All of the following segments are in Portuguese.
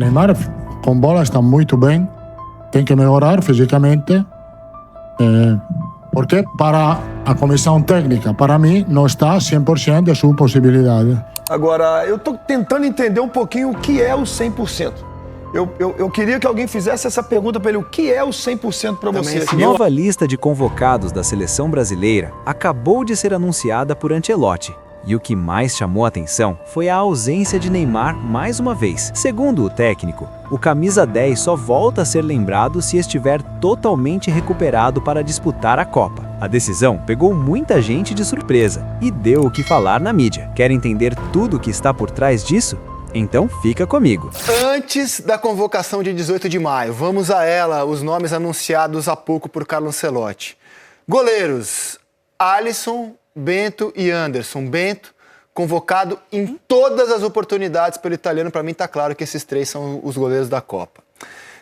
Neymar com bola está muito bem, tem que melhorar fisicamente, porque para a comissão técnica, para mim, não está 100% de sua possibilidade. Agora, eu estou tentando entender um pouquinho o que é o 100%. Eu queria que alguém fizesse essa pergunta para ele, o que é o 100% para você? A nova lista de convocados da seleção brasileira acabou de ser anunciada por Ancelotti. E o que mais chamou a atenção foi a ausência de Neymar mais uma vez. Segundo o técnico, o camisa 10 só volta a ser lembrado se estiver totalmente recuperado para disputar a Copa. A decisão pegou muita gente de surpresa e deu o que falar na mídia. Quer entender tudo o que está por trás disso? Então fica comigo. Antes da convocação de 18 de maio, vamos a ela, os nomes anunciados há pouco por Carlo Ancelotti. Goleiros: Alisson, Bento e Anderson. Bento, convocado em todas as oportunidades pelo italiano. Para mim está claro que esses três são os goleiros da Copa.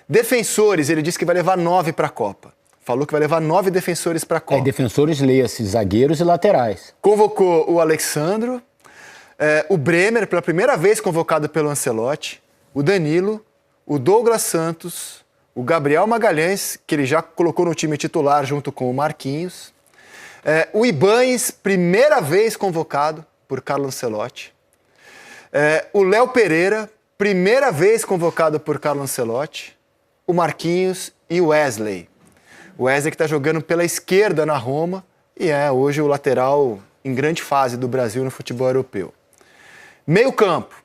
Defensores, ele disse que vai levar 9 para a Copa. Falou que vai levar 9 defensores para a Copa. Defensores, leia-se, zagueiros e laterais. Convocou o Alexandro, o Bremer, pela primeira vez convocado pelo Ancelotti, o Danilo, o Douglas Santos, o Gabriel Magalhães, que ele já colocou no time titular junto com o Marquinhos, o Ibañez, primeira vez convocado por Carlo Ancelotti, o Léo Pereira, primeira vez convocado por Carlo Ancelotti, o Marquinhos e o Wesley. O Wesley que está jogando pela esquerda na Roma e é hoje o lateral em grande fase do Brasil no futebol europeu. Meio campo,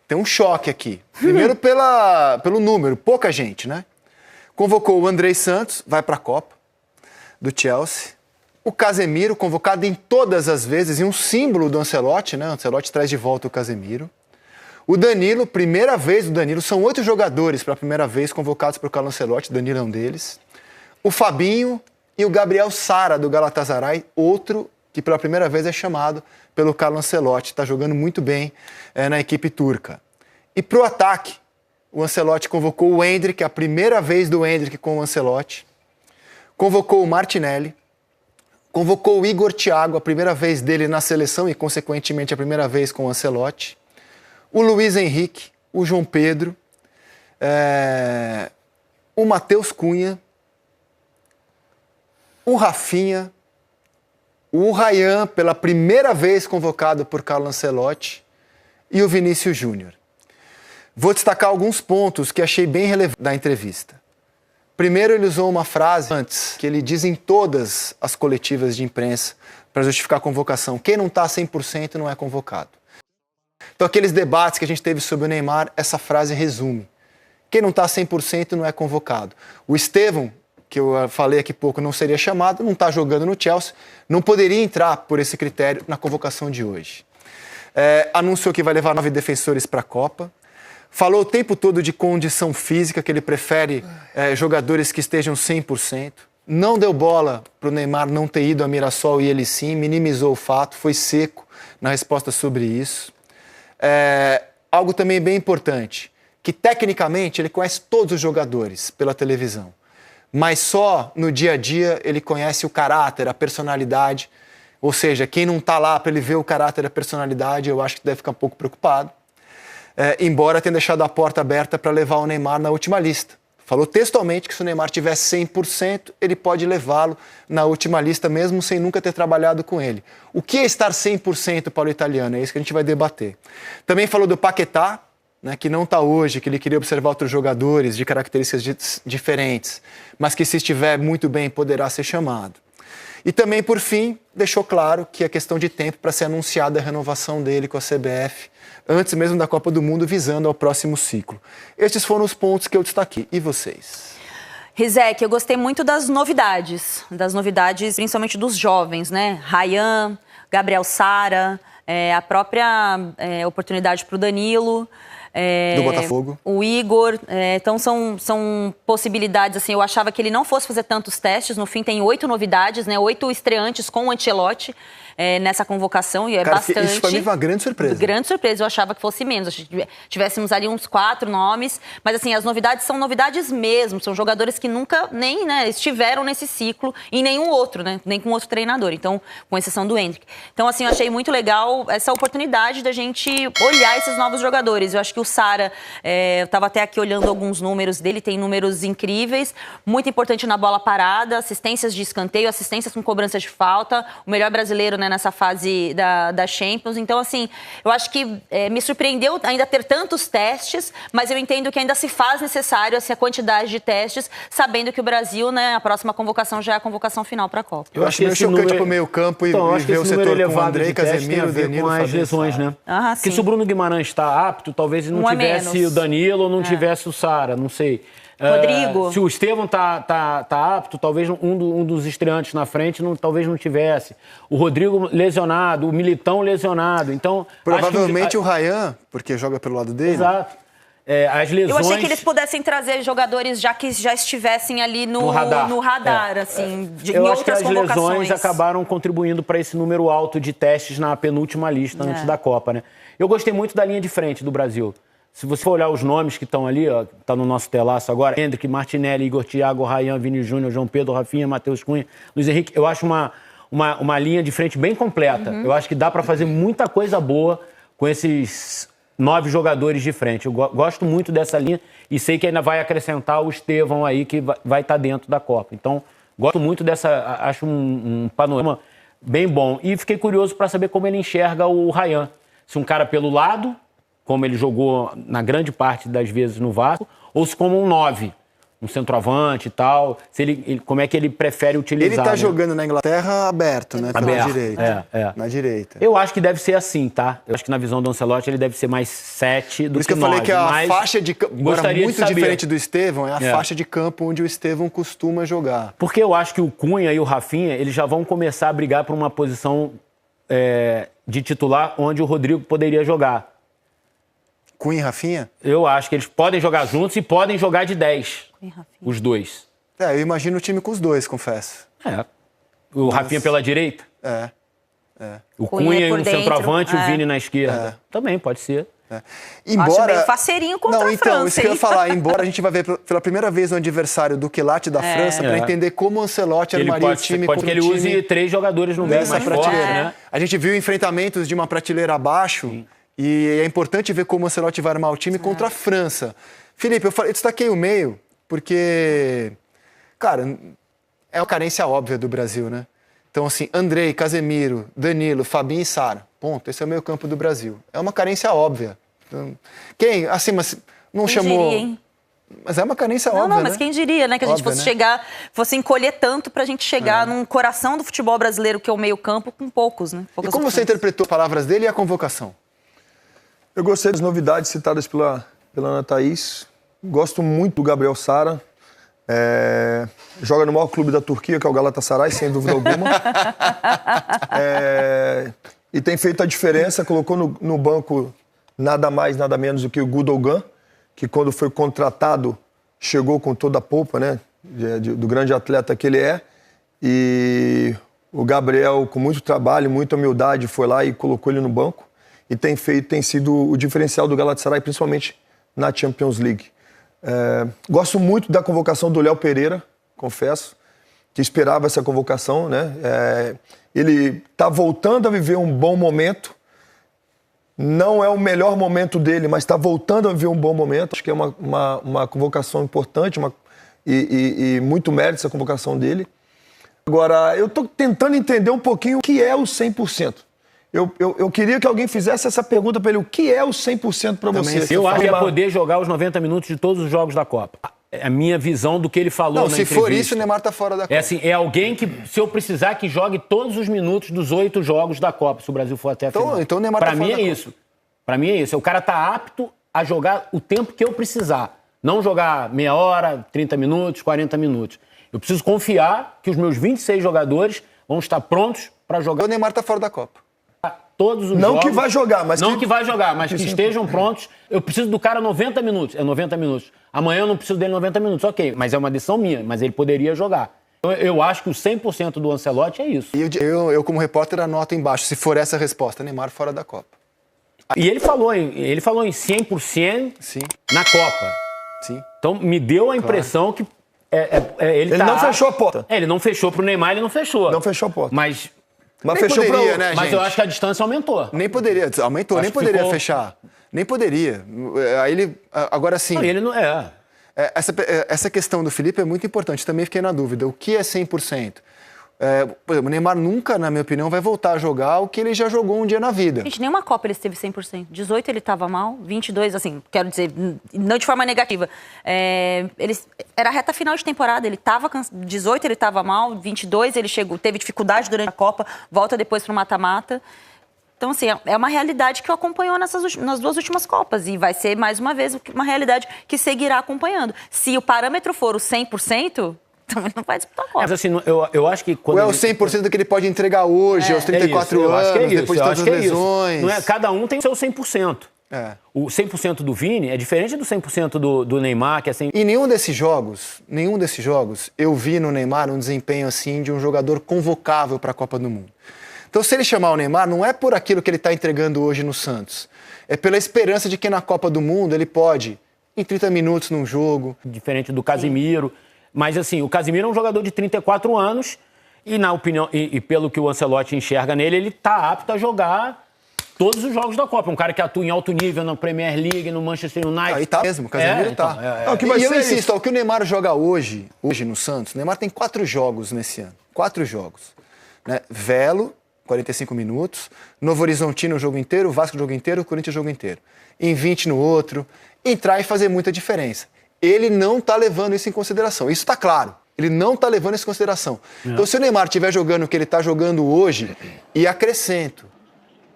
tem um choque aqui. Primeiro pelo número, pouca gente, né? Convocou o Andrei Santos, vai para a Copa, do Chelsea. O Casemiro, convocado em todas as vezes, e um símbolo do Ancelotti, né? O Ancelotti traz de volta o Casemiro. O Danilo, primeira vez do Danilo, são 8 jogadores pela primeira vez convocados por Carlo Ancelotti, o Danilo é um deles. O Fabinho e o Gabriel Sara, do Galatasaray, outro que pela primeira vez é chamado pelo Carlo Ancelotti, está jogando muito bem na equipe turca. E para o ataque, o Ancelotti convocou o Endrick, a primeira vez do Endrick com o Ancelotti, convocou o Martinelli, convocou o Igor Thiago, a primeira vez dele na seleção e, consequentemente, a primeira vez com o Ancelotti, o Luiz Henrique, o João Pedro, o Matheus Cunha, o Rafinha, o Ryan, pela primeira vez convocado por Carlo Ancelotti, e o Vinícius Júnior. Vou destacar alguns pontos que achei bem relevantes da entrevista. Primeiro, ele usou uma frase antes, que ele diz em todas as coletivas de imprensa, para justificar a convocação: quem não está 100% não é convocado. Então, aqueles debates que a gente teve sobre o Neymar, essa frase resume. Quem não está 100% não é convocado. O Estevão, que eu falei aqui pouco, não seria chamado, não está jogando no Chelsea, não poderia entrar por esse critério na convocação de hoje. Anunciou que vai levar 9 defensores para a Copa. Falou o tempo todo de condição física, que ele prefere jogadores que estejam 100%. Não deu bola para o Neymar não ter ido a Mirassol e ele sim, minimizou o fato, foi seco na resposta sobre isso. Algo também bem importante, que tecnicamente ele conhece todos os jogadores pela televisão, mas só no dia a dia ele conhece o caráter, a personalidade. Ou seja, quem não está lá para ele ver o caráter e a personalidade, eu acho que deve ficar um pouco preocupado. Embora tenha deixado a porta aberta para levar o Neymar na última lista. Falou textualmente que se o Neymar tiver 100%, ele pode levá-lo na última lista, mesmo sem nunca ter trabalhado com ele. O que é estar 100% para o italiano? É isso que a gente vai debater. Também falou do Paquetá, né, que não está hoje, que ele queria observar outros jogadores de características diferentes, mas que se estiver muito bem poderá ser chamado. E também, por fim, deixou claro que é questão de tempo para ser anunciada a renovação dele com a CBF, antes mesmo da Copa do Mundo, visando ao próximo ciclo. Estes foram os pontos que eu destaquei. E vocês? Rizek, eu gostei muito das novidades principalmente dos jovens, né? Ryan, Gabriel Sara, a própria oportunidade para o Danilo. Do Botafogo. O Igor. Então, são possibilidades, assim, eu achava que ele não fosse fazer tantos testes. No fim, tem 8 novidades, né? 8 estreantes com o Ancelotti. nessa convocação, e é Cara, bastante. isso pra mim foi uma grande surpresa. Grande surpresa, eu achava que fosse menos. Achei que tivéssemos ali uns 4 nomes, mas assim, as novidades são novidades mesmo, são jogadores que nunca nem estiveram nesse ciclo em nenhum outro, né? Nem com outro treinador, então, com exceção do Endrick. Então, assim, eu achei muito legal essa oportunidade da gente olhar esses novos jogadores. Eu acho que o Sara, eu estava até aqui olhando alguns números dele, tem números incríveis, muito importante na bola parada, assistências de escanteio, assistências com cobrança de falta, o melhor brasileiro, né, nessa fase da Champions. Então, assim, eu acho que me surpreendeu ainda ter tantos testes, mas eu entendo que ainda se faz necessário essa quantidade de testes, sabendo que o Brasil, né, a próxima convocação já é a convocação final para a Copa. Eu acho meio chocante pro meio campo e ver o setor com o Andrei, Casemiro, Danilo, com as lesões, né? Porque se o Bruno Guimarães está apto, talvez ele não tivesse o Danilo ou não tivesse o Sara, não sei. Rodrigo. Se o Estevão tá apto, talvez um dos estreantes na frente talvez não tivesse. O Rodrigo lesionado, o Militão lesionado. Então, provavelmente o Ryan, porque joga pelo lado dele. Exato. As lesões... Eu achei que eles pudessem trazer jogadores que já estivessem ali no radar assim, eu acho que as lesões acabaram contribuindo para esse número alto de testes na penúltima lista antes da Copa, né? Eu gostei muito da linha de frente do Brasil. Se você for olhar os nomes que estão ali, ó, tá no nosso telaço agora, Endrick, Martinelli, Igor Thiago, Ryan, Vini Júnior, João Pedro, Rafinha, Matheus Cunha, Luiz Henrique, eu acho uma linha de frente bem completa. Eu acho que dá para fazer muita coisa boa com esses 9 jogadores de frente. Eu gosto muito dessa linha e sei que ainda vai acrescentar o Estevão aí, que vai estar dentro da Copa. Então, gosto muito dessa, acho um panorama bem bom. E fiquei curioso para saber como ele enxerga o Ryan. Se um cara pelo lado, como ele jogou na grande parte das vezes no Vasco, ou se como um 9, um centroavante e tal, como é que ele prefere utilizar. Ele tá jogando na Inglaterra aberto, né? Pela direita. Na direita. Eu acho que deve ser assim, tá? Eu acho que na visão do Ancelotti ele deve ser mais 7 do que 9. Por isso que eu falei que a faixa de campo, muito diferente do Estevão, é a faixa de campo onde o Estevão costuma jogar. Porque eu acho que o Cunha e o Rafinha, eles já vão começar a brigar por uma posição de titular onde o Rodrigo poderia jogar. Cunha e Rafinha? Eu acho que eles podem jogar juntos e podem jogar de 10. Os dois. Eu imagino o time com os dois, confesso. O Rafinha pela direita? O Cunha no centroavante e o Vini na esquerda. Também pode ser. Acho meio faceirinho contra a França. Isso que eu ia falar. Embora a gente vai ver pela primeira vez no adversário do Quilate da França, para entender como o Ancelotti armaria o time. Pode que ele use 3 jogadores no meio mais prateleira, né? A gente viu enfrentamentos de uma prateleira abaixo. Sim. E é importante ver como o Ancelotti vai armar o time contra a França. Felipe, eu destaquei o meio porque, cara, é uma carência óbvia do Brasil, né? Então, assim, Andrei, Casemiro, Danilo, Fabinho e Sara. Ponto. Esse é o meio campo do Brasil. É uma carência óbvia. Então, quem, assim, mas não chamou... Diria, hein? Mas é uma carência óbvia, Não, mas quem diria, né? Que a gente fosse encolher tanto pra gente chegar num coração do futebol brasileiro, que é o meio campo, com poucos, né? E como você interpretou as palavras dele e a convocação? Eu gostei das novidades citadas pela Ana Thaís. Gosto muito do Gabriel Sara. Joga no maior clube da Turquia, que é o Galatasaray, sem dúvida alguma. E tem feito a diferença. Colocou no banco nada mais, nada menos do que o Gundogan, que quando foi contratado, chegou com toda a polpa, né? Do grande atleta que ele é. E o Gabriel, com muito trabalho, muita humildade, foi lá e colocou ele no banco. E tem sido o diferencial do Galatasaray, principalmente na Champions League. Gosto muito da convocação do Léo Pereira, confesso, que esperava essa convocação, né? Ele está voltando a viver um bom momento. Não é o melhor momento dele, mas está voltando a viver um bom momento. Acho que é uma convocação importante e muito mérito essa convocação dele. Agora, eu estou tentando entender um pouquinho o que é o 100%. Eu queria que alguém fizesse essa pergunta para ele. O que é o 100% para você? Eu acho que é poder jogar os 90 minutos de todos os jogos da Copa. É a minha visão do que ele falou na entrevista. Se for isso, o Neymar tá fora da Copa. É alguém que, se eu precisar, que jogue todos os minutos dos 8 jogos da Copa, se o Brasil for até a final. Então o Neymar tá fora da Copa. Para mim é isso. O cara tá apto a jogar o tempo que eu precisar. Não jogar meia hora, 30 minutos, 40 minutos. Eu preciso confiar que os meus 26 jogadores vão estar prontos para jogar. O Neymar tá fora da Copa. Todos os não jogos, que vai jogar, mas que estejam prontos. Eu preciso do cara 90 minutos. É 90 minutos. Amanhã eu não preciso dele 90 minutos. Ok, mas é uma decisão minha. Mas ele poderia jogar. Eu acho que o 100% do Ancelotti é isso. E eu, como repórter, anoto embaixo, se for essa a resposta, Neymar fora da Copa. E ele falou em 100% Sim. na Copa. Sim. Então me deu a impressão que ele não fechou a porta. Ele não fechou pro Neymar, ele não fechou. Não fechou a porta. Mas fechou pra poderia, outro. né, Mas gente? eu acho que a distância aumentou. Nem poderia, aumentou, Acho nem que poderia ficou- fechar. Nem poderia. Aí ele, agora sim, Não, ele não é. essa questão do Felipe é muito importante, também fiquei na dúvida. O que é 100%? Por exemplo, o Neymar nunca, na minha opinião, vai voltar a jogar o que ele já jogou um dia na vida. Gente, nenhuma Copa ele esteve 100%. 18 ele estava mal, 22, assim, quero dizer, não de forma negativa. Era a reta final de temporada, ele estava 18 ele estava mal, 22 ele teve dificuldade durante a Copa, volta depois para o mata-mata. Então, assim, é uma realidade que o acompanhou nas 2 últimas Copas e vai ser, mais uma vez, uma realidade que seguirá acompanhando. Se o parâmetro for o 100%, então ele não vai disputar a Copa. Mas assim, eu acho que quando Ou é o 100% do que ele pode entregar hoje, aos 34 eu anos, acho que é isso, depois de eu todas acho as que é isso. lesões. Não é, cada um tem o seu 100%. É. O 100% do Vini é diferente do 100% do Neymar, que é 100%. E nenhum desses jogos, eu vi no Neymar um desempenho assim de um jogador convocável para a Copa do Mundo. Então, se ele chamar o Neymar, não é por aquilo que ele está entregando hoje no Santos. É pela esperança de que na Copa do Mundo ele pode, em 30 minutos num jogo. Diferente do Casimiro. Mas, assim, o Casimiro é um jogador de 34 anos e, na opinião, e pelo que o Ancelotti enxerga nele, ele está apto a jogar todos os jogos da Copa. Um cara que atua em alto nível na Premier League, no Manchester United. Aí tá mesmo, o Casemiro tá. O que vai E eu ser insisto, o que o Neymar joga hoje no Santos, o Neymar tem 4 jogos nesse ano. 4 jogos. Né? Velo, 45 minutos. Novo Horizontino o jogo inteiro, Vasco o jogo inteiro, Corinthians o jogo inteiro. Em 20 no outro. Entrar e fazer muita diferença. Ele não está levando isso em consideração. Isso está claro. Ele não está levando isso em consideração. Então, se o Neymar estiver jogando o que ele está jogando hoje, e acrescento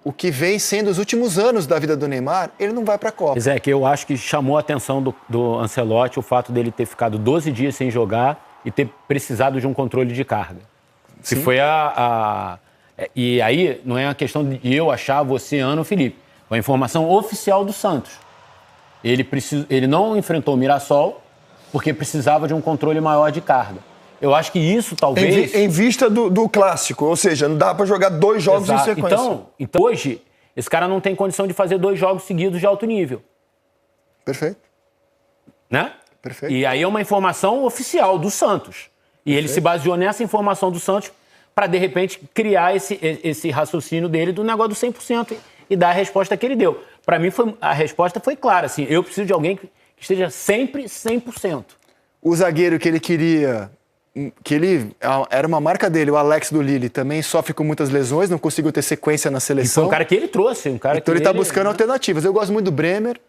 o que vem sendo os últimos anos da vida do Neymar, ele não vai para a Copa. Zé, que eu acho que chamou a atenção do Ancelotti o fato dele ter ficado 12 dias sem jogar e ter precisado de um controle de carga. Que foi E aí, não é uma questão de eu achar você, Ana ou Felipe. Foi a informação oficial do Santos. Ele não enfrentou o Mirassol porque precisava de um controle maior de carga. Eu acho que isso talvez... Em vista do clássico, ou seja, não dá para jogar 2 jogos Exato. em sequência. Então, hoje, esse cara não tem condição de fazer 2 jogos seguidos de alto nível. Perfeito. Né? Perfeito. E aí é uma informação oficial do Santos. E ele se baseou nessa informação do Santos para, de repente, criar esse raciocínio dele do negócio do 100% e dar a resposta que ele deu. Para mim, a resposta foi clara. Assim, eu preciso de alguém que esteja sempre 100%. O zagueiro que ele queria, era uma marca dele, o Alex do Lille, também sofre com muitas lesões, não conseguiu ter sequência na E seleção. foi um cara que ele trouxe. Então ele está buscando alternativas. Eu gosto muito do Bremer.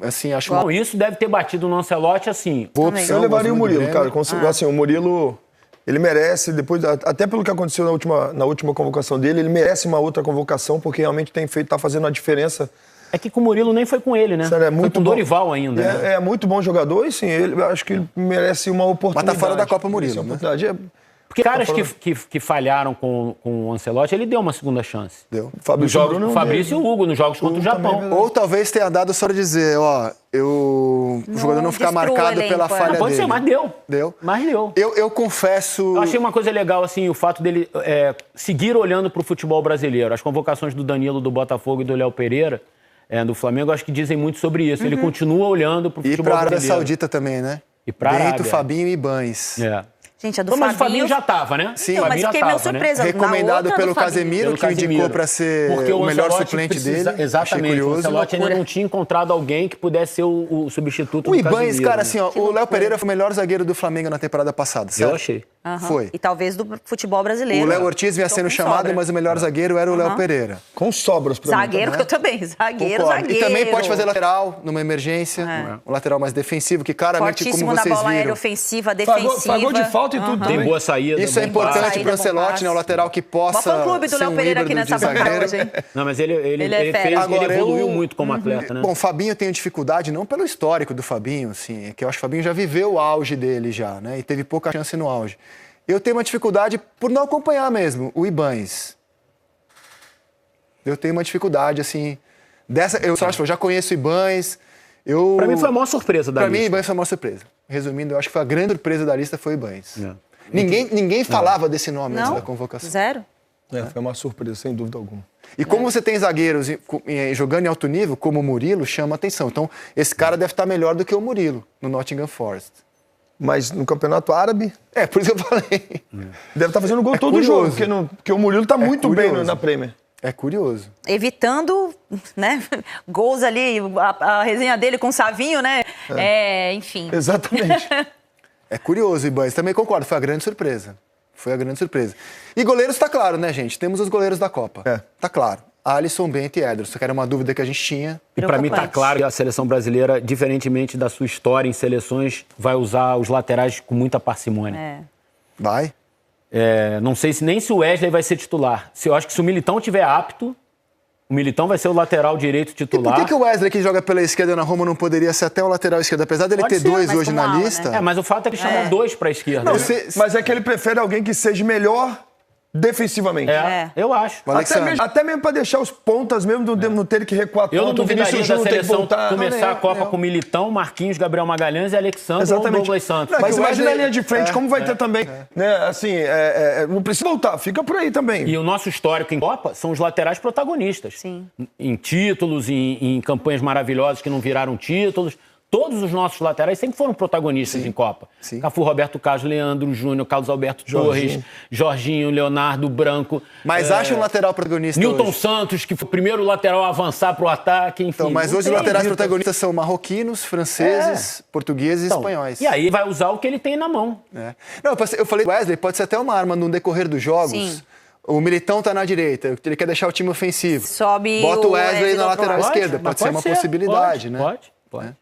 Assim, acho Não, isso deve ter batido no Ancelotti assim. boa opção. Eu levaria o gosto muito do Murilo, Bremer. cara. Assim, o Murilo, ele merece, depois, até pelo que aconteceu na última convocação dele, ele merece uma outra convocação, porque realmente tá fazendo uma diferença. É que com o Murilo nem foi com ele, né? Sério, é foi muito com o bom. Dorival ainda. né? É muito bom jogador e sim, eu acho que ele merece uma oportunidade. Mas tá fora da Copa Murilo, Essa né? oportunidade Porque caras que falharam com o Ancelotti, ele deu uma segunda chance. Deu. O Fabrício e o Hugo, nos jogos contra o Japão. Ou talvez tenha dado só para dizer, o jogador não ficar destrua o marcado elenco, pela falha Pode dele. ser, mas deu. Deu. Mas deu. Eu confesso... Eu achei uma coisa legal, assim, o fato dele seguir olhando para o futebol brasileiro. As convocações do Danilo, do Botafogo e do Léo Pereira, do Flamengo, acho que dizem muito sobre isso. Ele continua olhando para o E futebol para a Arábia brasileiro. Saudita também, né? E pra Bento, Arábia. Fabinho e Ibanez. Gente, a do Mas o Fabinho Fabinho já estava, né? Sim. Então, O mas Fabinho fiquei já meio tava, surpresa. Né? Recomendado Na outra pelo do Fabinho. Casemiro, que o indicou para ser Porque o melhor Ancelotti suplente precisa- dele. Exatamente. Achei O curioso. Ancelotti ainda não tinha encontrado alguém que pudesse ser o substituto O do Ibanez, Casemiro, cara, né? assim, o Léo Pereira foi o melhor zagueiro do Flamengo na temporada passada, certo? Eu achei. Aham. Foi. E talvez do futebol brasileiro. O Léo Ortiz vinha Tô sendo com chamado, sobra. mas o melhor zagueiro era o Léo Pereira. Com sobras pra mim. Zagueiro, que eu também. Zagueiro, Concordo. zagueiro. E também pode fazer lateral numa emergência, um lateral mais defensivo, que claramente, Fortíssimo como na vocês bola aérea, viram, ofensiva, defensiva. Pagou de falta e tudo Tem também. boa saída. isso é bom passe. importante Saída, pro bom Ancelotti, passe. né? O lateral que possa Mó fã-clube do ser Léo um Pereira aqui híbrido de nessa bancada zagueiro. hoje, hein? Não, mas ele é fera. ele evoluiu muito como atleta, né? Bom, Fabinho tem dificuldade, não pelo histórico do Fabinho, assim, é que eu acho que o Fabinho já viveu o auge dele já, né? E teve pouca chance no auge. Eu tenho uma dificuldade por não acompanhar mesmo o Ibanez. Eu tenho uma dificuldade, assim, eu já conheço o Ibanez. Pra mim foi a maior surpresa da Pra mim, o lista. Ibanez foi a maior surpresa. Resumindo, eu acho que foi a grande surpresa da lista foi o Ibanez. Ninguém falava desse nome antes da convocação. Zero. Foi uma surpresa, sem dúvida alguma. E como você tem zagueiros jogando em alto nível, como o Murilo, chama atenção. Então, esse cara deve estar melhor do que o Murilo no Nottingham Forest. Mas no Campeonato Árabe... Por isso que eu falei. Deve estar fazendo gol todo jogo, porque o Murilo está muito bem na Premier. É curioso. Evitando, né, gols ali, a resenha dele com o Savinho, né? Enfim. Exatamente. É curioso, Ibanez. Também concordo, foi a grande surpresa. Foi a grande surpresa. E goleiros tá claro, né, gente? Temos os goleiros da Copa. Tá claro. Alisson, Bento e Ederson. Que era uma dúvida que a gente tinha. E para mim tá claro que a seleção brasileira, diferentemente da sua história em seleções, vai usar os laterais com muita parcimônia. Vai? Não sei nem se o Wesley vai ser titular. Eu acho que se o Militão estiver apto, o Militão vai ser o lateral direito titular. E por que o Wesley, que joga pela esquerda na Roma, não poderia ser até o lateral esquerdo? Apesar dele ter dois hoje na lista... Mas o fato é que chamam dois para a esquerda. Não, mas é que ele prefere alguém que seja melhor defensivamente. Eu acho. Até mesmo para deixar os pontas mesmo não ter que recuar tanto. Eu não duvidaria da seleção começar a Copa com Militão, Marquinhos, Gabriel Magalhães e Alexandre ou Douglas Santos. Mas imagina a linha de frente, como vai ter também, né? Assim, não precisa voltar, fica por aí também. E o nosso histórico em Copa são os laterais protagonistas. Sim. Em títulos, em campanhas maravilhosas que não viraram títulos. Todos os nossos laterais sempre foram protagonistas em Copa. Cafu, Roberto Carlos, Leandro Júnior, Carlos Alberto Torres, Jorginho, Leonardo Branco. Mas acha um lateral protagonista Newton hoje? Santos, que foi o primeiro lateral a avançar para o ataque, enfim. Então, mas hoje os laterais protagonistas são marroquinos, franceses, portugueses e espanhóis. E aí vai usar o que ele tem na mão. Não, eu falei, Wesley pode ser até uma arma no decorrer dos jogos. Sim. O Militão tá na direita, ele quer deixar o time ofensivo. Sobe bota o Wesley Wesley na lateral esquerda, pode ser uma possibilidade, né? Pode.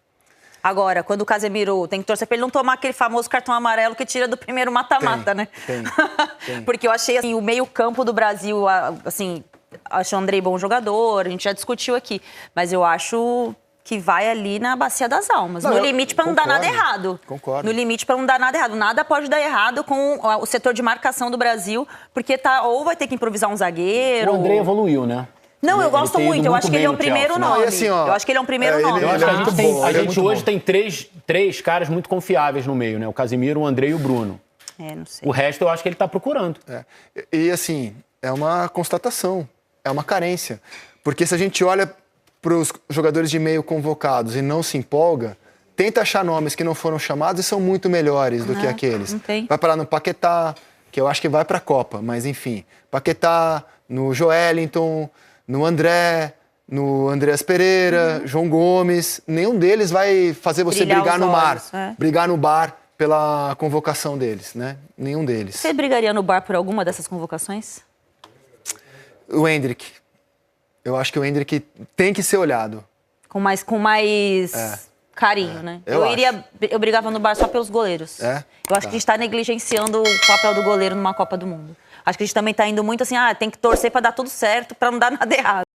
Agora, quando o Casemiro tem que torcer pra ele não tomar aquele famoso cartão amarelo que tira do primeiro mata-mata, né? Tem. Porque eu achei, assim, o meio-campo do Brasil, assim, acho o Andrei bom jogador, a gente já discutiu aqui, mas eu acho que vai ali na bacia das almas. No limite pra não dar nada errado. Concordo. No limite pra não dar nada errado. Nada pode dar errado com o setor de marcação do Brasil, porque ou vai ter que improvisar um zagueiro... O Andrei evoluiu, né? Não, eu gosto muito. Eu acho que ele é o primeiro nome. Eu acho que ele é um primeiro nome. Eu acho que a gente hoje tem três caras muito confiáveis no meio, né? O Casemiro, o Andrei e o Bruno. Não sei. O resto eu acho que ele tá procurando. E assim, é uma constatação, é uma carência. Porque se a gente olha para os jogadores de meio convocados e não se empolga, tenta achar nomes que não foram chamados e são muito melhores do que aqueles. Vai parar no Paquetá, que eu acho que vai para a Copa, mas enfim. Paquetá, no Joelinton, no André, no Andreas Pereira, João Gomes. Nenhum deles vai fazer você brigar no mar, brigar no bar pela convocação deles, né? Nenhum deles. Você brigaria no bar por alguma dessas convocações? O Endrick. Eu acho que o Endrick tem que ser olhado. Com mais carinho, né? Eu brigava no bar só pelos goleiros. Eu acho que a gente está negligenciando o papel do goleiro numa Copa do Mundo. Acho que a gente também está indo muito assim, tem que torcer para dar tudo certo, para não dar nada errado.